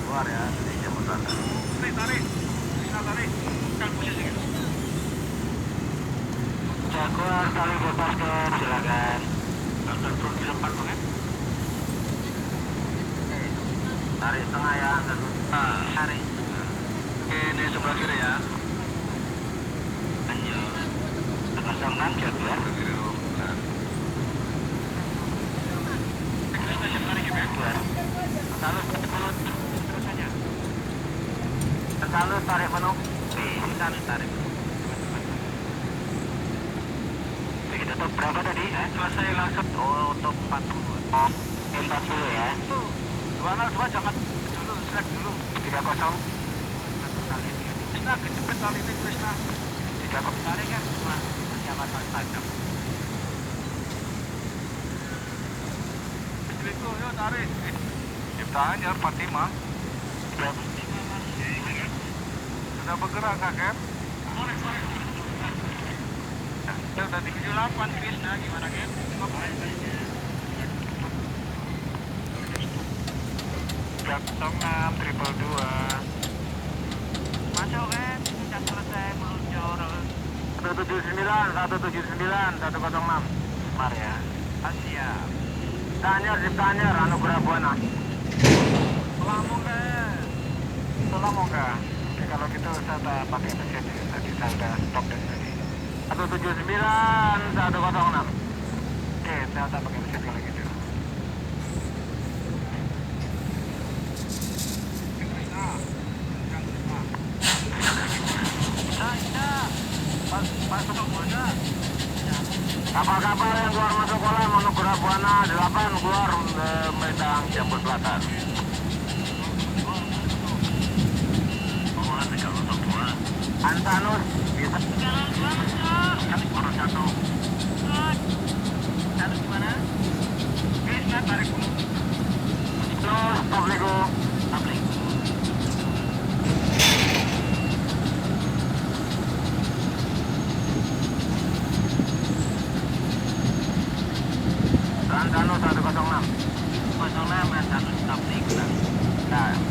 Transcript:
keluar ya dari Jambon Selatan. Tarik. Bisa tarik. Kan posisinya. Jaguar tarik ke basket, silakan. Akan turun di depan bang ya. Tarik tengah ya, dan tarik. Ini sebelah kiri ya. Lanjut. 06 Jaguar. Salus tarik penuh. Salus tarik. Begitu untuk berapa tadi? Selesai langsung. Oh, untuk 40. Oh, 40 ya. 202 jangan dulu, selek dulu. 30. Krishna kecepet kali ini Krishna. 30 tarik ya, cuma siapa tajam. Istriku, yuk tarik. Cipta Anyar, Fatima. Sudah bergerak kakek? Ya udah di 78 Krishna, gimana Ken? Ngapain kayaknya? 06 triple 2. Masuk kan, sudah selesai meluncur. 179, 106. Mar ya. Asia. Tanyar, Anugerah Buana. Selamongga. Oke, kalau gitu saya pakai mesin ya. Tadi saya udah stop dari tadi. 179, 106. Oke, saya tak pakai mesin kalau gitu. Kapal-kapal yang keluar masuk kolam Anugerah Buana 8 keluar melintang Jambon Selatan. Antanus bisa. Nomor 1. Satu gimana? Krishna tarik dulu. Terus Publiko. Antanus 106. 06 Antanus Publiko. Nah.